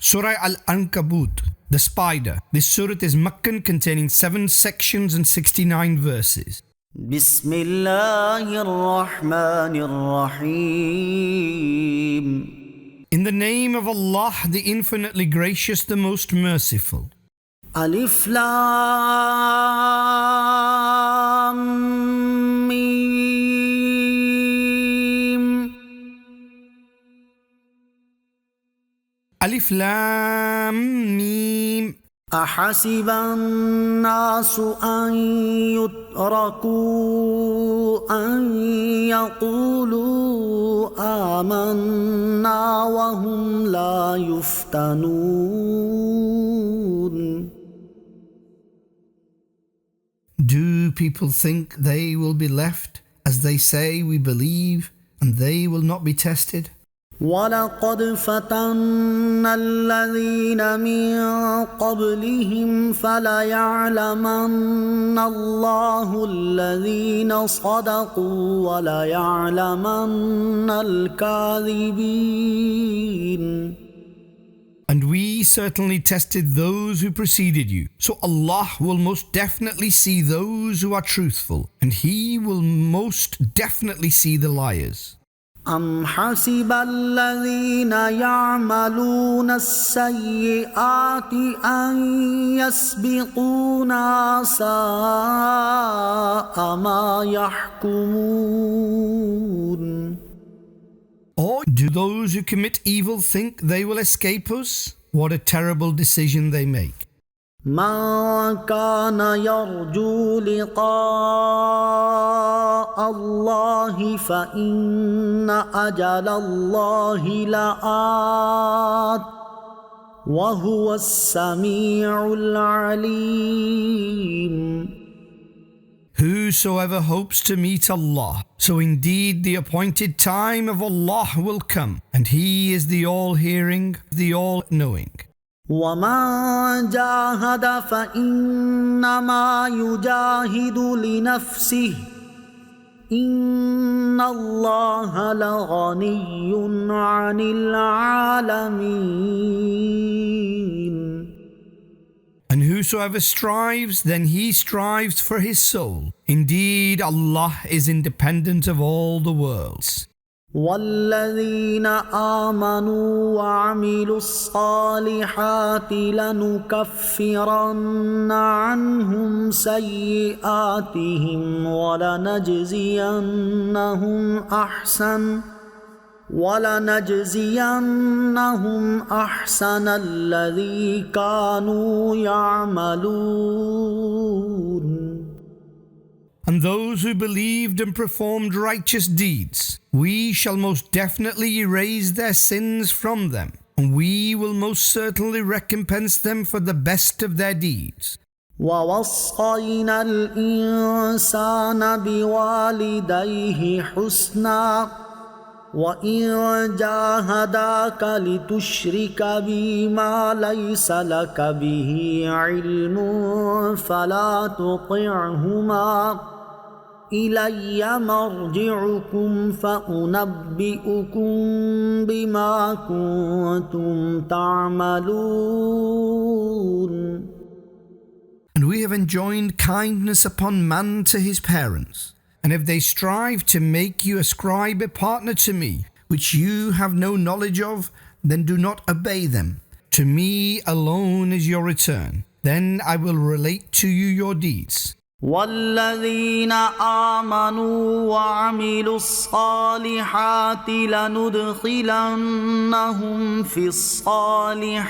Surah Al-Ankabut, the spider. This surah is Meccan, containing 7 sections and 69 verses. بسم الله الرحمن الرحيم. In the name of Allah, the infinitely gracious, the most merciful. ألف لام ميم. Alif Lam Mim. أحسب الناس أن يتركوا أن يقولوا آمنا وهم لا يفتنون. Do people think they will be left as they say we believe and they will not be tested? ولقد فتنا الذين من قبلهم فليعلمن الله الذين صدقوا وليعلمن الكاذبين. And we certainly tested those who preceded you. So Allah will most definitely see those who are truthful, and He will most definitely see the liars. أم حسب الذين يعملون السيئات أن يسبقونا ساء ما يحكمون. Or do those who commit evil think they will escape us? What a terrible decision they make. من كان يرجو لقاء الله فإن أجل الله لآت وهو السميع العليم. Whosoever hopes to meet Allah, so indeed the appointed time of Allah will come, and He is the all-hearing, the all-knowing. ومن جاهد فإنما يجاهد لنفسه إن الله لغني عن العالمين. And whosoever strives, then he strives for his soul. Indeed, Allah is independent of all the worlds. والذين آمنوا وعملوا الصالحات لنكفرن عنهم سيئاتهم ولنجزينهم أحسن الذي كانوا يعملون. And those who believed and performed righteous deeds, we shall most definitely erase their sins from them, and we will most certainly recompense them for the best of their deeds. ووصينا الإنسان بوالديه حسنا وإن جاهداك لتشرك بي ما ليس لك به علم فلا تطعهما إلي مرجعكم فأنبئكم بما كنتم تعملون. And we have enjoined kindness upon man to his parents. And if they strive to make you ascribe a partner to me, which you have no knowledge of, then do not obey them. To me alone is your return. Then I will relate to you your deeds. والذين آمنوا وعملوا الصالحات لندخلنهم في الصالحين.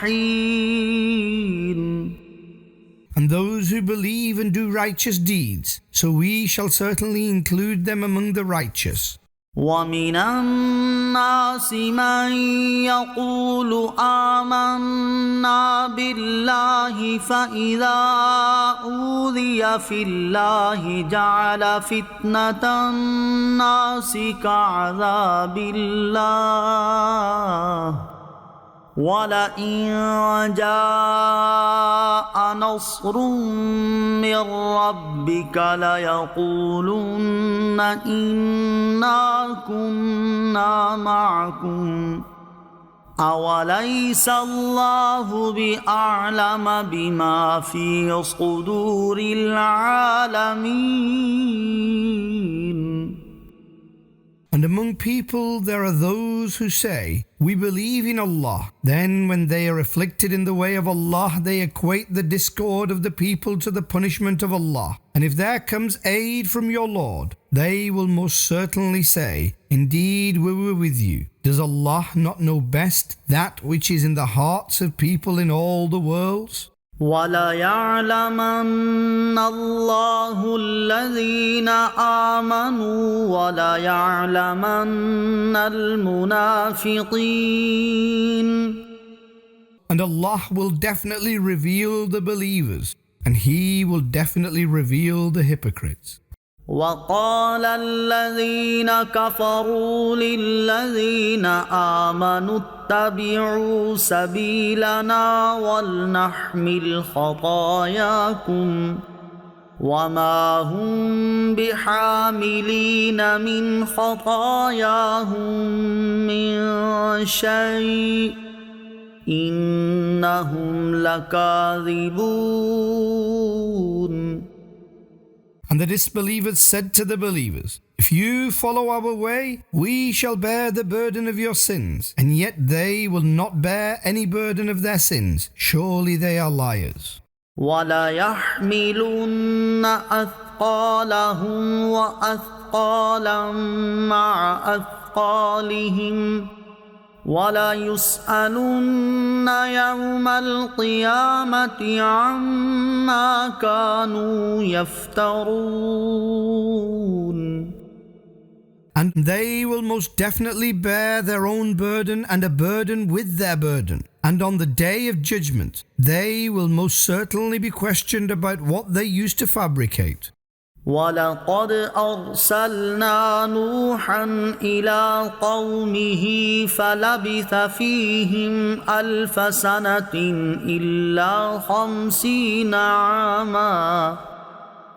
And those who believe and do righteous deeds, so we shall certainly include them among the righteous. ومن الناس من يقول آمنا بالله فإذا أوذي في الله جعل فتنة الناس كعذاب الله ولئن جاء نصر من ربك ليقولن إنا كنا معكم أوليس الله بأعلم بما في صدور العالمين. And among people there are those who say, "We believe in Allah." Then when they are afflicted in the way of Allah, they equate the discord of the people to the punishment of Allah. And if there comes aid from your Lord, they will most certainly say, "Indeed, we were with you." Does Allah not know best that which is in the hearts of people in all the worlds? وَلَيَعْلَمَنَّ اللَّهُ الَّذِينَ آمَنُوا وَلَيَعْلَمَنَّ الْمُنَافِقِينَ. And Allah will definitely reveal the believers, and He will definitely reveal the hypocrites. وقال الذين كفروا للذين آمنوا اتبعوا سبيلنا ولنحمل خطاياكم وما هم بحاملين من خطاياهم من شيء إنهم لكاذبون. And the disbelievers said to the believers, "If you follow our way, we shall bear the burden of your sins, and yet they will not bear any burden of their sins. Surely they are liars." وَلَيَحْمِلُنَّ أَثْقَالَهُمْ وَأَثْقَالًا مَعَ أَثْقَالِهِمْ وَلَيُسْأَلُنَّ يَوْمَ الْقِيَامَةِ عَمَّا كَانُوا يَفْتَرُونَ. And they will most definitely bear their own burden and a burden with their burden. And on the day of judgment, they will most certainly be questioned about what they used to fabricate. وَلَقَدْ أَرْسَلْنَا نُوحًا إِلَىٰ قَوْمِهِ فَلَبِثَ فِيهِمْ أَلْفَ سَنَةٍ إِلَّا 50 عَامًا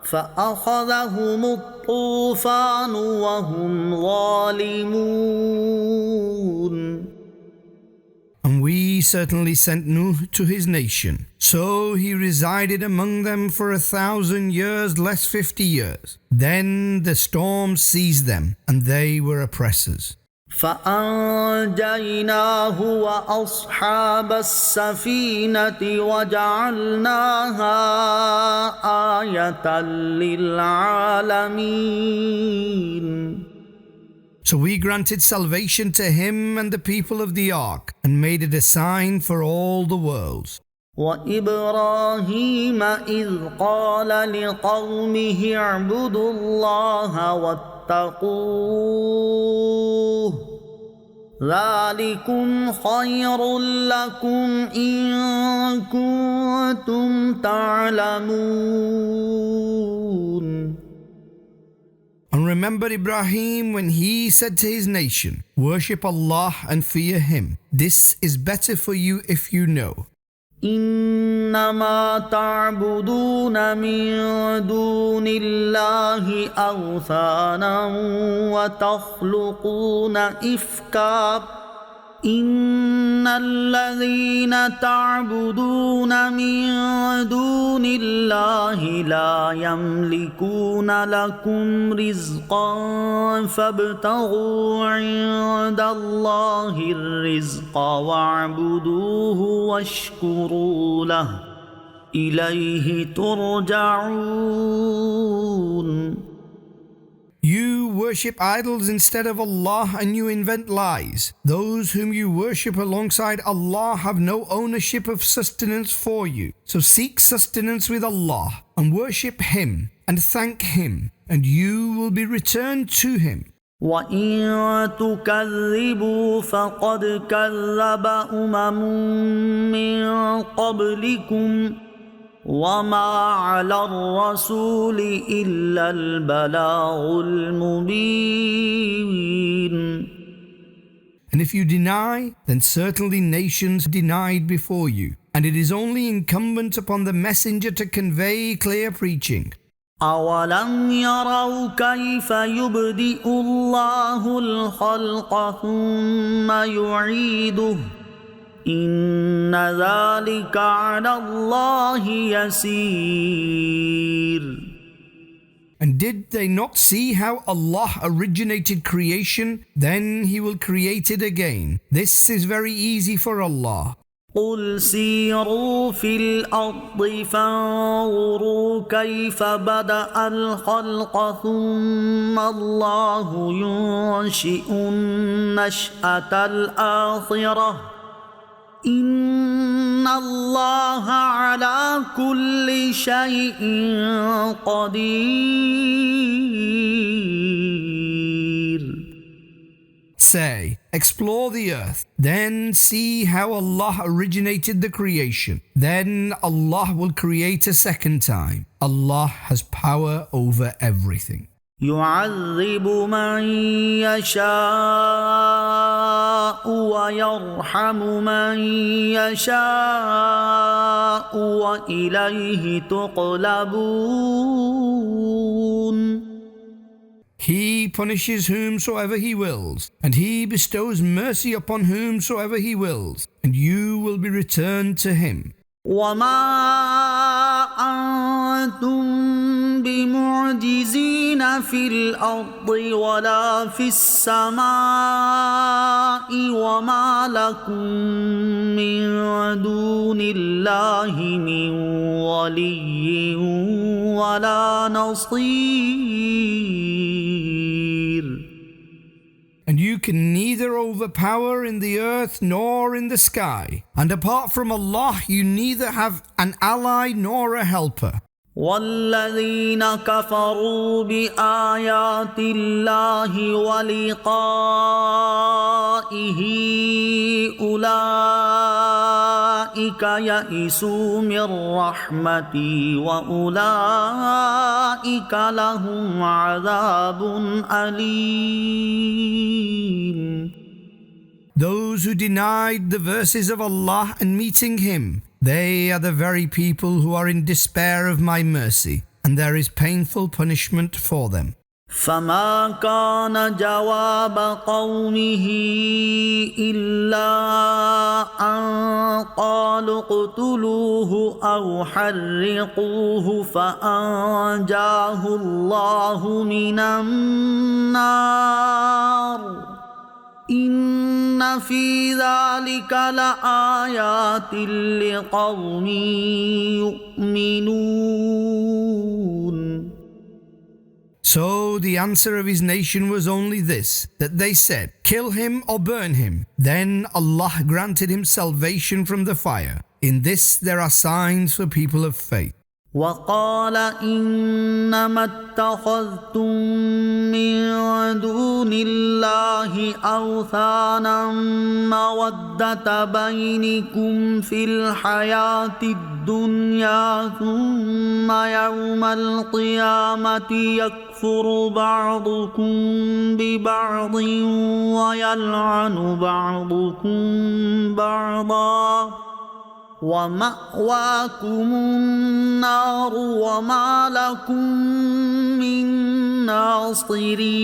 فَأَخَذَهُمُ الطُّوفَانُ وَهُمْ ظَالِمُونَ. And we certainly sent Nuh to his nation. So he resided among them for 1,000 years less 50 years. Then the storm seized them, and they were oppressors. فَأَنْجَيْنَاهُ وَأَصْحَابَ السَّفِينَةِ وَجَعَلْنَاهَا آيَةً لِلْعَالَمِينَ. So we granted salvation to him and the people of the ark, and made it a sign for all the worlds. وَإِبْرَاهِيمَ إِذْ قَالَ لِقَوْمِهِ اعْبُدُوا اللَّهَ وَاتَّقُوهُ ذَلِكُمْ خَيْرٌ لَكُمْ إِن كُنتُمْ تَعْلَمُونَ. And remember Ibrahim when he said to his nation, "Worship Allah and fear Him. This is better for you if you know." إنما تعبدون من دون الله أوثانا وتخلقون إفكا إن الذين تعبدون من دون الله لا يملكون لكم رزقا فابتغوا عند الله الرزق واعبدوه واشكروا له إليه ترجعون. You worship idols instead of Allah, and you invent lies. Those whom you worship alongside Allah have no ownership of sustenance for you. So seek sustenance with Allah and worship Him and thank Him, and you will be returned to Him. وَإِن تُكَذِّبُوا فَقَدْ كَذَّبَ مِن قَبْلِكُمْ وَمَا عَلَى الرَّسُولِ إِلَّا الْبَلَاغُ الْمُبِينُ. And if you deny, then certainly nations denied before you, and it is only incumbent upon the messenger to convey clear preaching. أَوَلَمْ يَرَوْا كَيْفَ يُبْدِئُ اللَّهُ الْخَلْقَ ثُمَّ يُعِيدُهُ إن ذلك على الله يسير. And did they not see how Allah originated creation? Then He will create it again. This is very easy for Allah. قل سيروا في الأرض فانظروا كيف بدأ الخلق ثم الله ينشئ النشأة الآخرة إن الله على كل شيء قدير. Say, explore the earth, then see how Allah originated the creation. Then Allah will create a second time. Allah has power over everything. يعذب من يشاء ويرحم من يشاء وإليه تقلبون. He punishes whomsoever He wills, and He bestows mercy upon whomsoever He wills, and you will be returned to Him. وما أنتم بمعجزين في الأرض ولا في السماء وما لكم من دون الله من ولي ولا نصير. And you can neither overpower in the earth nor in the sky. And apart from Allah, you neither have an ally nor a helper. والذين كفروا بآيات الله ولقائه أولئك يئسوا من رحمتي وأولئك لهم عذاب أليم. Those who denied the verses of Allah and meeting Him, they are the very people who are in despair of my mercy, and there is painful punishment for them. فما كان جواب قومه إلا أن قالوا اقتلوه أو حرقوه فأنجاه الله من النار إن في ذلك لآيات لقوم يؤمنون. So the answer of his nation was only this, that they said, kill him or burn him. Then Allah granted him salvation from the fire. In this there are signs for people of faith. وقال إنما اتخذتم من دون الله أوثانا مودة بينكم في الحياة الدنيا ثم يوم القيامة يكفر بعضكم ببعض ويلعن بعضكم بعضا ومأواكم النار وما لكم من ناصرين.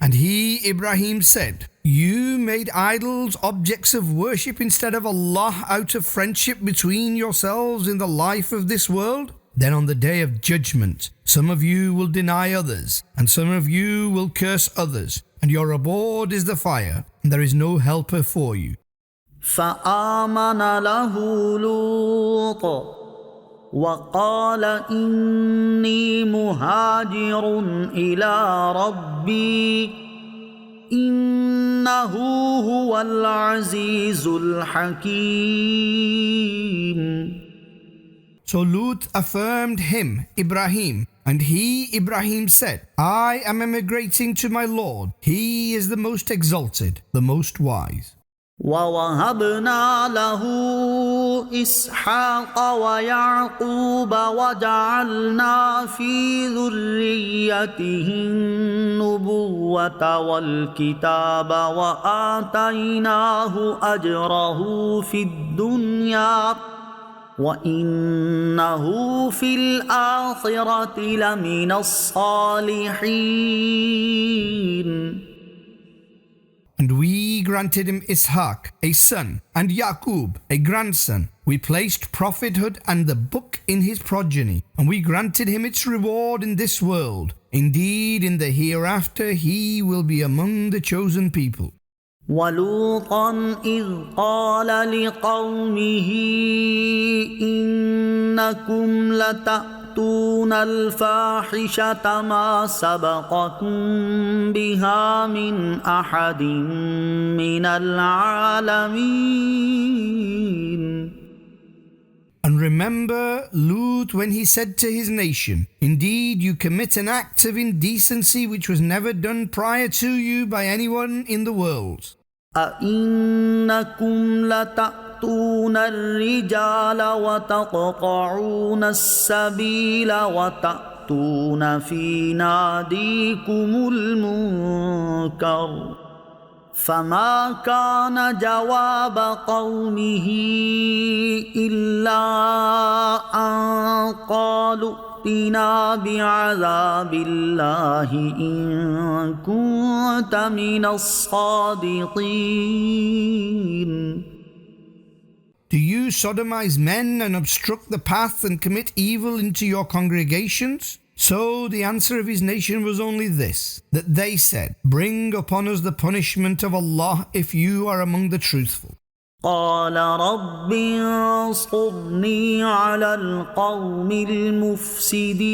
And he, Ibrahim, said, you made idols objects of worship instead of Allah out of friendship between yourselves in the life of this world? Then on the day of judgment, some of you will deny others, and some of you will curse others, and your abode is the fire, and there is no helper for you. فآمن له لوط وقال إني مهاجر إلى ربي إنه هو العزيز الحكيم. So Lut affirmed him, Ibrahim, and he, Ibrahim, said, I am emigrating to my Lord. He is the most exalted, the most wise. ووهبنا له إسحاق ويعقوب وجعلنا في ذريته النبوة والكتاب وآتيناه أجره في الدنيا وإنه في الآخرة لمن الصالحين. And we granted him Ishaq, a son, and Yaqub, a grandson. We placed prophethood and the book in his progeny, and we granted him its reward in this world. Indeed, in the hereafter he will be among the chosen people. ولوطا إذ قال لقومه إنكم لتأتون الفاحشة ما سبقكم بها من أحد من العالمين. And remember Lut when he said to his nation, indeed you commit an act of indecency which was never done prior to you by anyone in the world. أئنكم لتأتون الرجال وتقطعون السبيل وتأتون في ناديكم المنكر فما كان جواب قومه إلا أن قالوا ائتنا بعذاب الله إن كنت من الصادقين. Do you sodomize men and obstruct the path and commit evil into your congregations? So the answer of his nation was only this, that they said, bring upon us the punishment of Allah if you are among the truthful. قال رب انصرني على القوم المفسدين.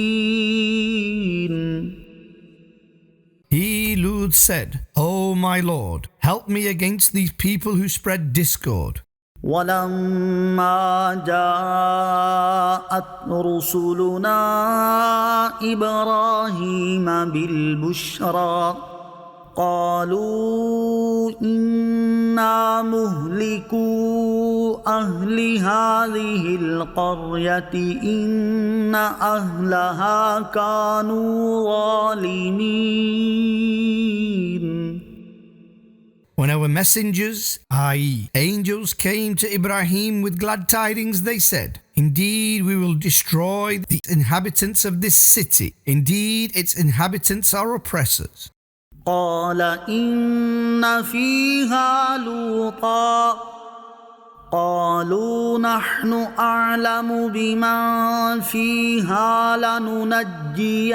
He, Lut, said, O my Lord, help me against these people who spread discord. ولما جاءت رسلنا إبراهيم بالبشرى قالوا إنا مهلكو أهل هذه القرية إن أهلها كانوا ظالمين. When our messengers, i.e., angels, came to Ibrahim with glad tidings, they said, indeed, we will destroy the inhabitants of this city. Indeed, its inhabitants are oppressors. قال إن فيها لوطا قالوا نحن أعلم بمن فيها لننجينه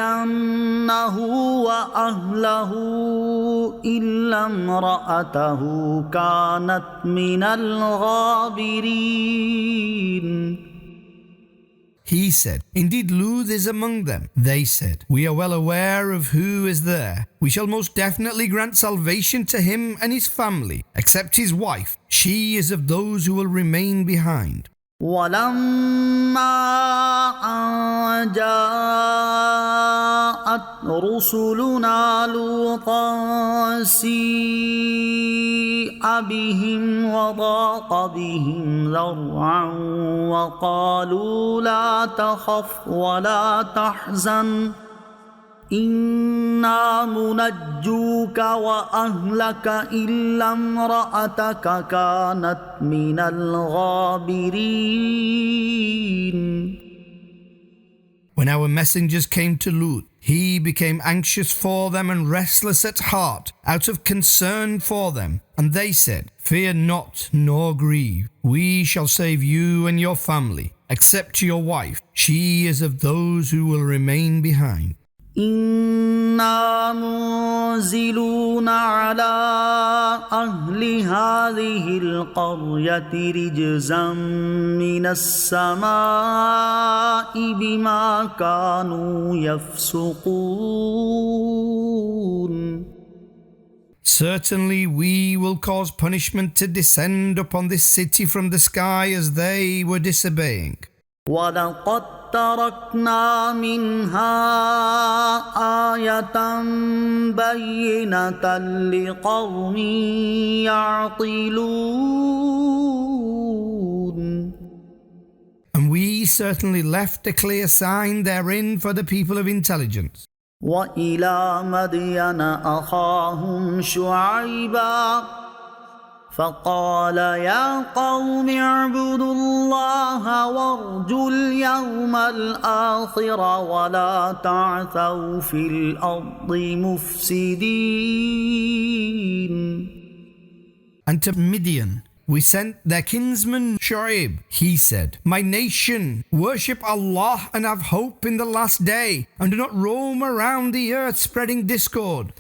وأهله إلا امرأته كانت من الغابرين. He said, indeed, Lut is among them. They said, we are well aware of who is there. We shall most definitely grant salvation to him and his family, except his wife. She is of those who will remain behind. ولما أن جاءت رسلنا لوطا سيء بهم وضاق بهم ذرعا وقالوا لا تخف ولا تحزن إنا منجوك وأهلك إلا امرأتك كانت من الغابرين. When our messengers came to Lut, he became anxious for them and restless at heart out of concern for them. And they said, fear not nor grieve. We shall save you and your family, except your wife. She is of those who will remain behind. إنا منزلون على أهل هذه القرية رجزا من السماء بما كانوا يفسقون. Certainly we will cause punishment to descend upon this city from the sky as they were disobeying. ولقد تركنا منها آية بينة لقوم يعقلون. And we certainly left a clear sign therein for the people of intelligence. وإلى مدين أخاهم شعيبا فقال يا قوم اعبدوا الله وارجوا اليوم الآخر ولا تعثوا في الأرض مفسدين. And to Midian we sent their kinsman Shu'aib. He said, My nation, worship Allah and have hope in the last day, and do not roam around the earth spreading discord.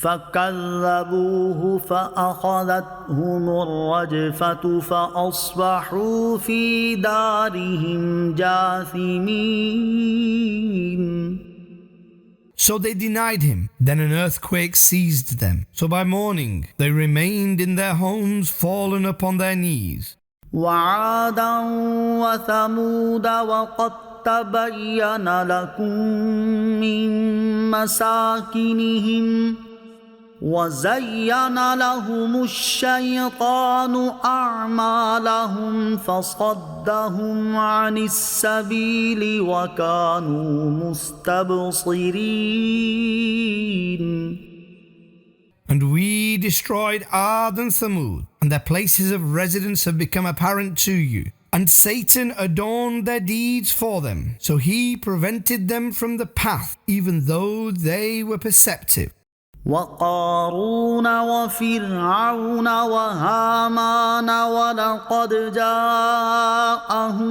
فكذبوه فأخذتهم الرجفة فأصبحوا في دارهم جاثمين. So they denied him. Then an earthquake seized them. So by morning they remained in their homes, fallen upon their knees. وعادا وثمود وقد تبين لكم من مساكنهم وزين لهم الشيطان أعمالهم فصدهم عن السبيل وكانوا مستبصرين. And we destroyed Ad and Thamud, and their places of residence have become apparent to you. And Satan adorned their deeds for them, so he prevented them from the path, even though they were perceptive. وقارون وفرعون وهامان ولقد جاءهم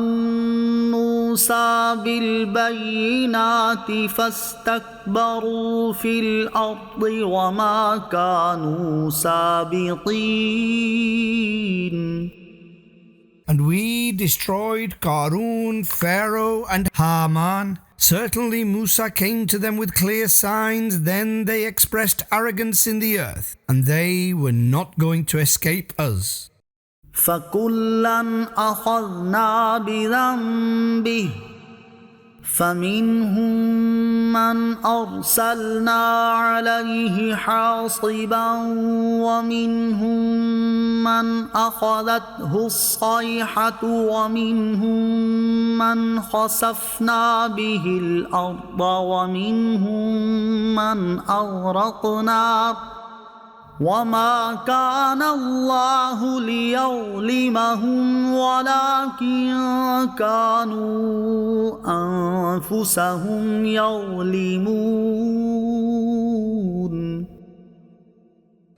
موسى بالبينات فاستكبروا في الأرض وما كانوا سابقين. And we destroyed Qarun, Pharaoh, and Haman. Certainly Musa came to them with clear signs, then they expressed arrogance in the earth, and they were not going to escape us. فَكُلًّا أَخَذْنَا بِذَنبِهِ فَمِنْهُمْ مَنْ أَرْسَلْنَا عَلَيْهِ حَاصِبًا وَمِنْهُمْ مَنْ أَخَذَتْهُ الصَّيْحَةُ وَمِنْهُمْ مَنْ خَسَفْنَا بِهِ الْأَرْضَ وَمِنْهُمْ مَنْ أَغْرَقْنَا وَمَا كَانَ اللَّهُ لِيَظْلِمَهُمْ وَلَكِنْ كَانُوا أَنفُسَهُمْ يَظْلِمُونَ.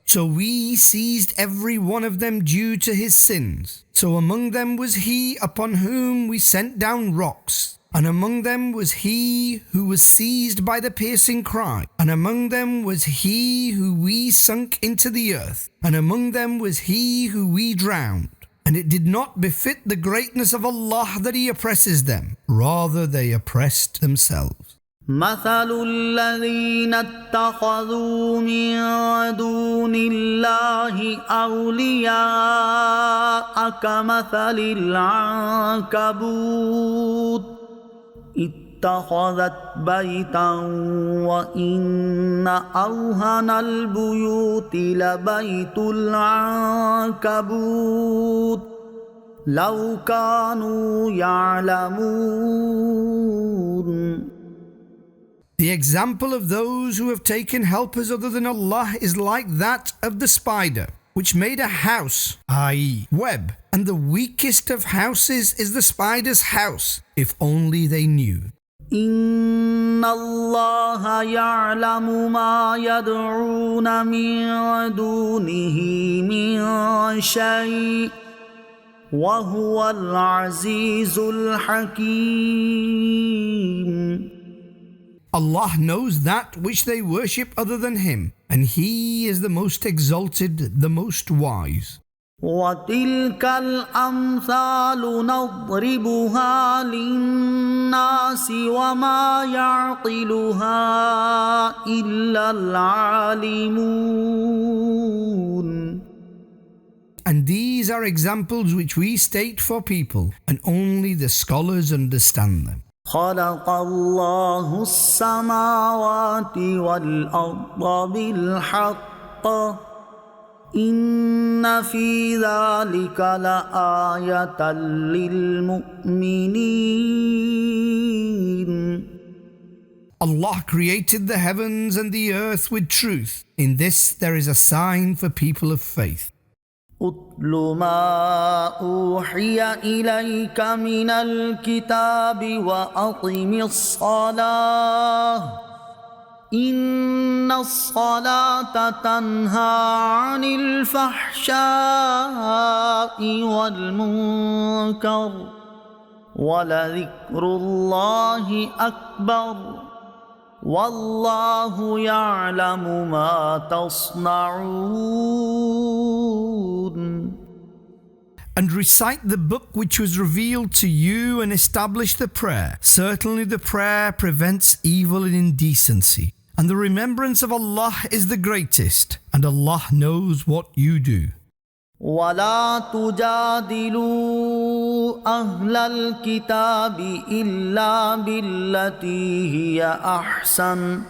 So we seized every one of them due to his sins. So among them was he upon whom we sent down rocks. And among them was he who was seized by the piercing cry. And among them was he who we sunk into the earth. And among them was he who we drowned. And it did not befit the greatness of Allah that he oppresses them. Rather they oppressed themselves. مثل الذين اتخذوا من دون الله أولياء كمثل العنكبوت اتخذت بيتا وإن أوهن البيوت لبيت العنكبوت لو كانوا يعلمون. The example of those who have taken helpers other than Allah is like that of the spider, which made a house, i.e. web, and the weakest of houses is the spider's house, if only they knew. إن الله يعلم ما يدعون من دونه من شيء وهو العزيز الحكيم. Allah knows that which they worship other than Him, and He is the most exalted, the most wise. وتلك الأمثال نضربها للناس وما يعقلها إلا العالمون. And these are examples which we state for people, and only the scholars understand them. خلق الله السماوات والأرض بالحق إن في ذلك لآية للمؤمنين. Allah created the heavens and the earth with truth. In this there is a sign for people of faith. أتل ما أوحي إليك من الكتاب وأقم الصلاة إن الصلاة تنهى عن الفحشاء والمنكر ولذكر الله أكبر والله يعلم ما تصنعون. And recite the book which was revealed to you and establish the prayer. Certainly the prayer prevents evil and indecency. And the remembrance of Allah is the greatest, and Allah knows what you do. ولا تجادلوا أهل الكتاب إلا بالتي هي أحسن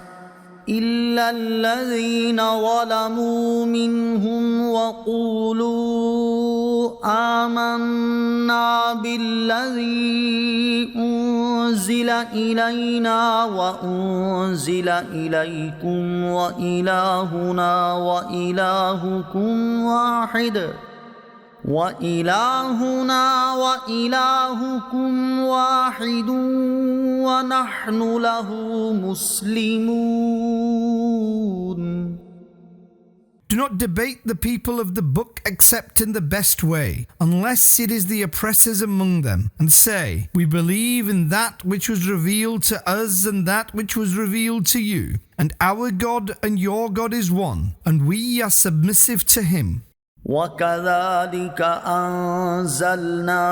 إلا الذين ظلموا منهم وقولوا آمنا بالذي أنزل إلينا وأنزل إليكم وإلهنا وإلهكم واحد ونحن له مسلمون. Do not debate the people of the book except in the best way, unless it is the oppressors among them, and say, we believe in that which was revealed to us and that which was revealed to you, and our God and your God is one, and we are submissive to him. وكذلك أنزلنا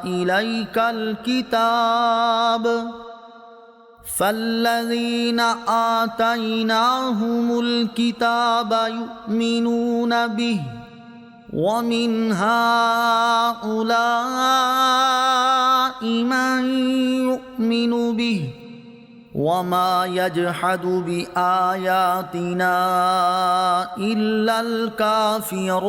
إليك الكتاب فالذين آتيناهم الكتاب يؤمنون به ومن هؤلاء من يؤمن به وما يجحد بآياتنا إلا الكافرون.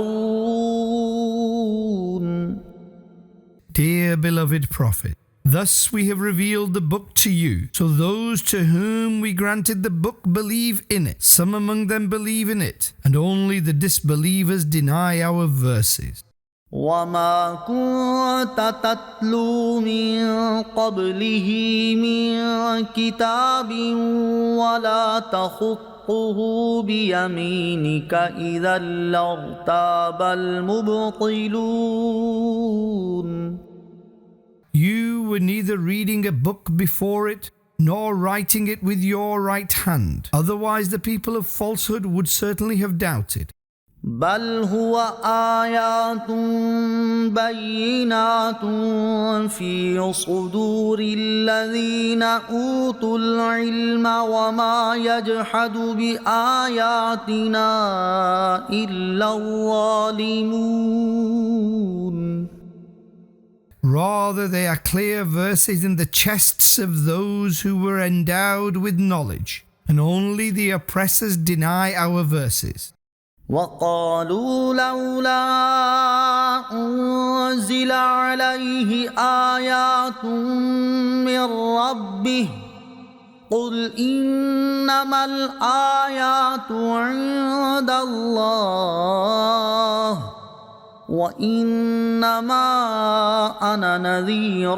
Dear beloved Prophet, thus we have revealed the book to you, so those to whom we granted the book believe in it. Some among them believe in it, and only the disbelievers deny our verses. وما كنت تتلو من قبله من كتاب ولا تخطه بيمينك إذا لارتاب المبطلون. You were neither reading a book before it, nor writing it with your right hand. Otherwise the people of falsehood would certainly have doubted. بل هو آيات بينات في صدور الذين أوتوا العلم وما يجحد بآياتنا إلا الظالمون. Rather, they are clear verses in the chests of those who were endowed with knowledge, and only the oppressors deny our verses. وقالوا لولا أنزل عليه آيات من ربه قل إنما الآيات عند الله وإنما أنا نذير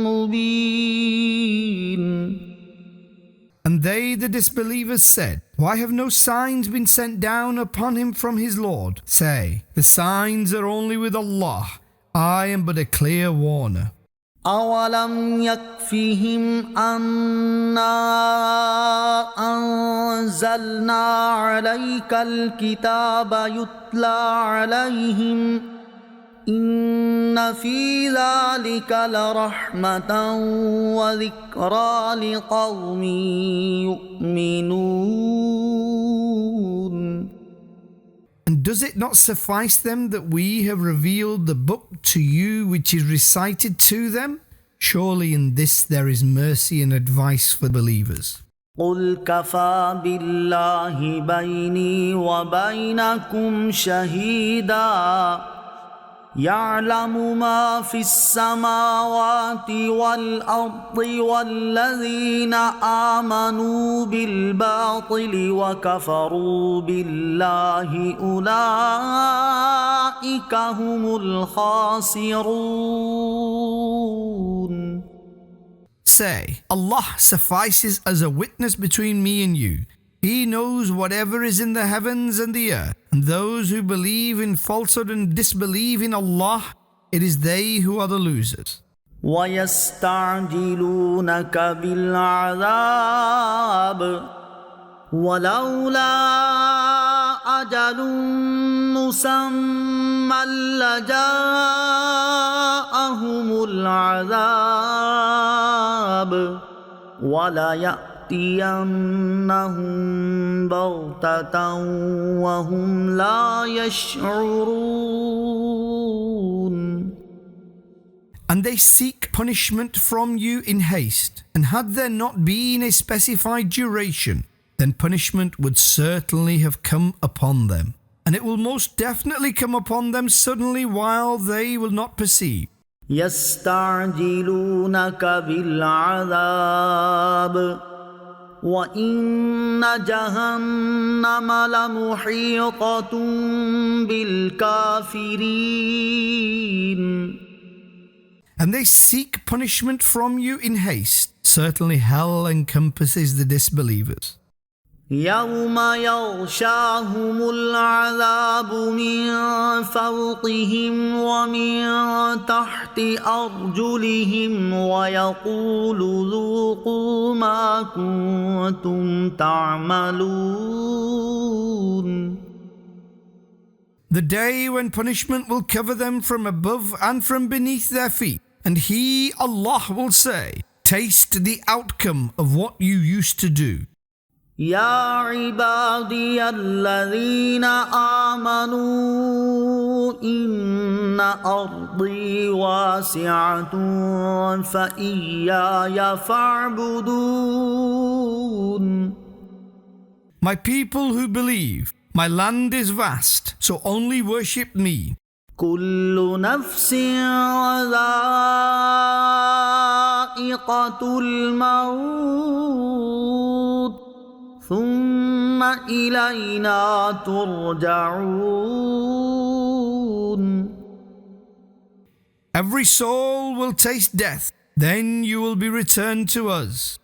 مبين. And they, the disbelievers, said, why have no signs been sent down upon him from his Lord? Say, the signs are only with Allah. I am but a clear warner. أولم يكفهم أنا أنزلنا عليك الكتاب يتلى عليهم إن في ذلك لرحمة وذكرى لقوم يؤمنون. And does it not suffice them that we have revealed the book to you which is recited to them? Surely in this there is mercy and advice for believers. قل كفى بالله بيني وبينكم شهيدا يعلم ما في السماوات والأرض والذين آمنوا بالباطل وكفروا بالله أولئك هم الخاسرون. say, Allah suffices as a witness between me and you. He knows whatever is in the heavens and the earth. And those who believe in falsehood and disbelieve in Allah, it is they who are the losers. وَيَسْتَعْجِلُونَكَ بِالْعَذَابِ وَلَوْلَا أَجَلٌ مُّسَمًّى لَّجَاءَهُمُ الْعَذَابُ وَلَيَأْتِيَنَّهُم بَغْتَةً وَهُمْ لَا يَشْعُرُونَ. And they seek punishment from you in haste, and had there not been a specified duration, then punishment would certainly have come upon them, and it will most definitely come upon them suddenly while they will not perceive. يستعجلونك بالعذاب وإن جهنم لمحيطة بالكافرين. And they seek punishment from you in haste. Certainly hell encompasses the disbelievers. يوم يغشاهم العذاب من فوقهم ومن تحت أرجلهم ويقول ذوقوا ما كنتم تعملون. The day when punishment will cover them from above and from beneath their feet, and He, Allah, will say, taste the outcome of what you used to do. يا عبادي الذين آمنوا إن أرضي واسعة فإياي فاعبدون. My people who believe, my land is vast, so only worship me. كل نفس ذائقة الموت ثم إلينا ترجعون. Every soul will taste death, then you will be returned to us.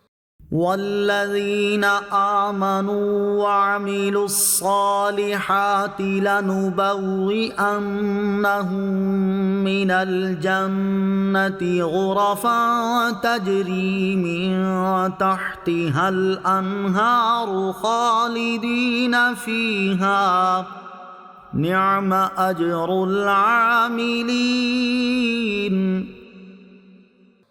والذين آمنوا وعملوا الصالحات لنبوئنهم من الجنة غرفا تجري من تحتها الأنهار خالدين فيها نعم أجر العاملين.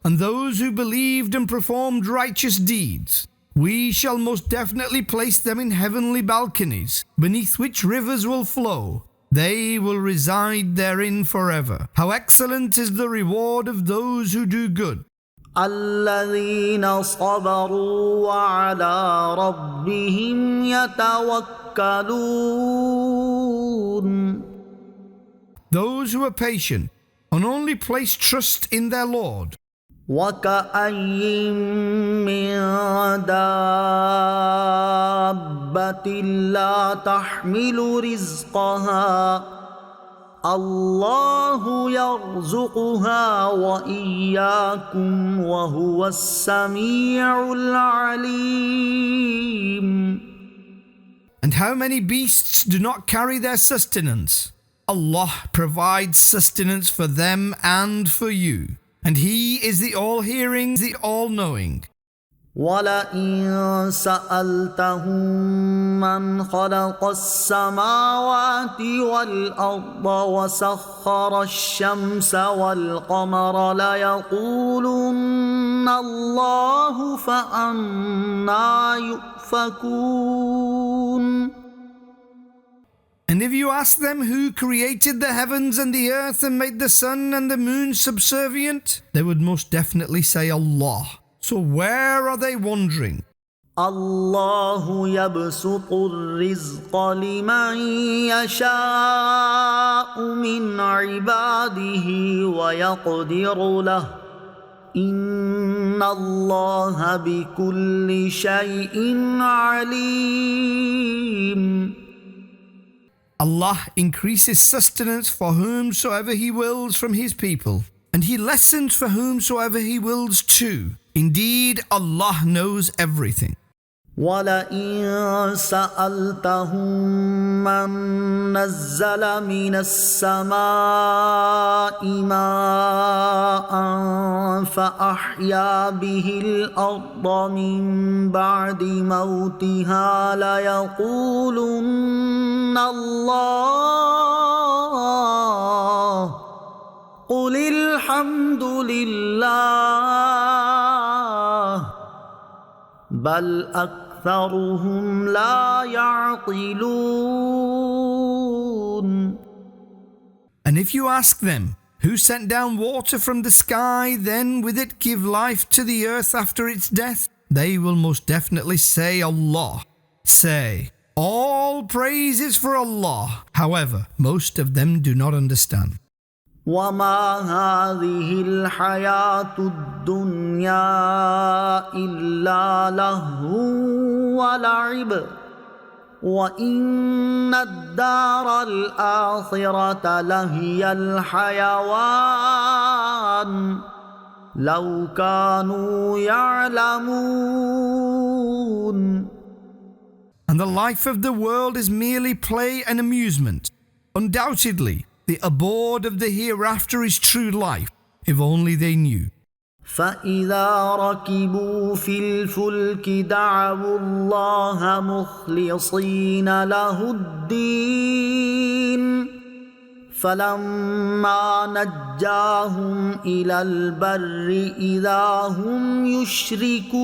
And those who believed and performed righteous deeds, we shall most definitely place them in heavenly balconies, beneath which rivers will flow. They will reside therein forever. How excellent is the reward of those who do good. الذين صبروا وعلى ربهم يتوكلون. Those who are patient and only place trust in their Lord. وكأي من دابة لا تحمل رزقها الله يرزقها وإياكم وهو السميع العليم. And how many beasts do not carry their sustenance? Allah provides sustenance for them and for you. And He is the all-hearing, the all-knowing. وَلَئِن سَأَلْتَهُم مَّنْ خَلَقَ السَّمَاوَاتِ وَالْأَرْضَ وَسَخَّرَ الشَّمْسَ وَالْقَمَرَ لَيَقُولُنَّ اللَّهُ فَأَنَّىٰ يُؤْفَكُونَ. And if you ask them who created the heavens and the earth and made the sun and the moon subservient, they would most definitely say Allah. So where are they wandering? الله يبسط الرزق لمن يشاء من عباده ويقدر له إن الله بكل شيء عليم. Allah increases sustenance for whomsoever He wills from His people, and He lessens for whomsoever He wills too. Indeed, Allah knows everything. وَلَئِن سَأَلْتَهُم مَّن نَّزَّلَ مِنَ السَّمَاءِ مَاءً فَأَحْيَا بِهِ الْأَرْضَ مِن بَعْدِ مَوْتِهَا لَيَقُولُنَّ اللَّهُ قُلِ الْحَمْدُ لِلَّهِ بَلْ أَكْثَرُهُمْ لَا يَعْقِلُونَ. And if you ask them, who sent down water from the sky, then with it give life to the earth after its death? They will most definitely say, Allah. Say, all praise is for Allah. However, most of them do not understand. وَمَا هَذِهِ الْحَيَاةُ الدُّنْيَا إِلَّا لَهْوٌ وَلَعِبٌ وَإِنَّ الدَّارَ الْآخِرَةَ لَهِيَ الْحَيَوَانُ لَوْ كَانُوا يَعْلَمُونَ. And the life of the world is merely play and amusement. Undoubtedly, the abode of the hereafter is true life, if only they knew. فَإِذَا رَكِبُوا فِي الْفُلْكِ دَعَوُا اللَّهَ مُخْلِصِينَ لَهُ الدِّينَ فَلَمَّا نَجَّاهُمْ إِلَى الْبَرِّ إِذَا هُمْ يُشْرِكُونَ.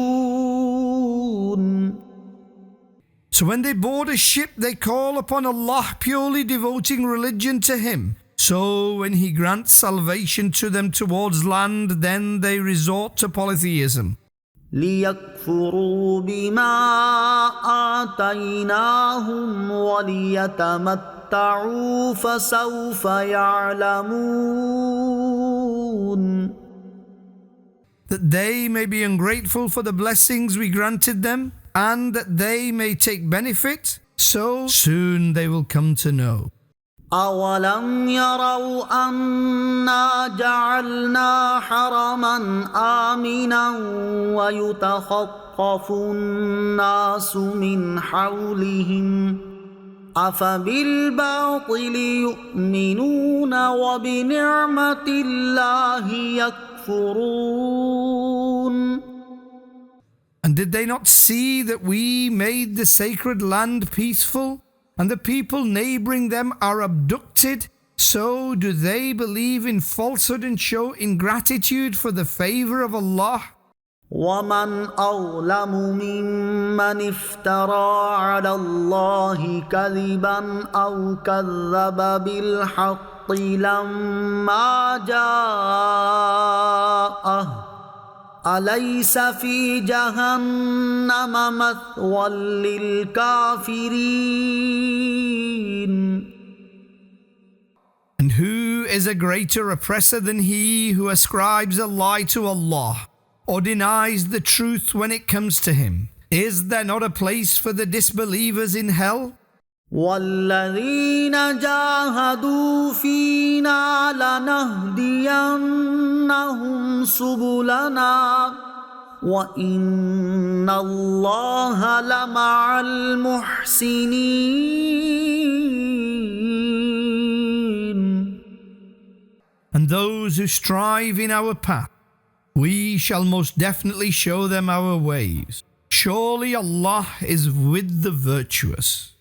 So when they board a ship, they call upon Allah, purely devoting religion to Him. So when He grants salvation to them towards land, then they resort to polytheism. لِيَكْفُرُوا بِمَا آتَيْنَاهُمْ وَلِيَتَمَتَّعُوا فَسَوْفَ يَعْلَمُونَ. That they may be ungrateful for the blessings we granted them, and that they may take benefit, so soon they will come to know. أَوَلَمْ يَرَوْا أَنَّا جَعَلْنَا حَرَمًا آمِنًا وَيُتَخَطَّفُ النَّاسُ مِنْ حَوْلِهِمْ أَفَبِالْبَاطِلِ يُؤْمِنُونَ وَبِنِعْمَةِ اللَّهِ يَكْفُرُونَ. And did they not see that we made the sacred land peaceful, and the people neighboring them are abducted? So do they believe in falsehood and show ingratitude for the favor of Allah? وَمَنْ أَظْلَمُ مِمَّنِ افْتَرَى عَلَى اللَّهِ كَذِبًا أَوْ كَذَّبَ بِالْحَقِّ لَمَّا جَاءَهُ أَلَيْسَ فِي جَهَنَّمَ مَثْوًى لِلْكَافِرِينَ. And who is a greater oppressor than he who ascribes a lie to Allah, or denies the truth when it comes to Him? Is there not a place for the disbelievers in hell? وَالَّذِينَ جَاهَدُوا فِينَا لَنَهْدِيَنَّهُمْ سُبُلَنَا وَإِنَّ اللَّهَ لَمَعَ الْمُحْسِنِينَ. And those who strive in our path, we shall most definitely show them our ways. Surely Allah is with the virtuous.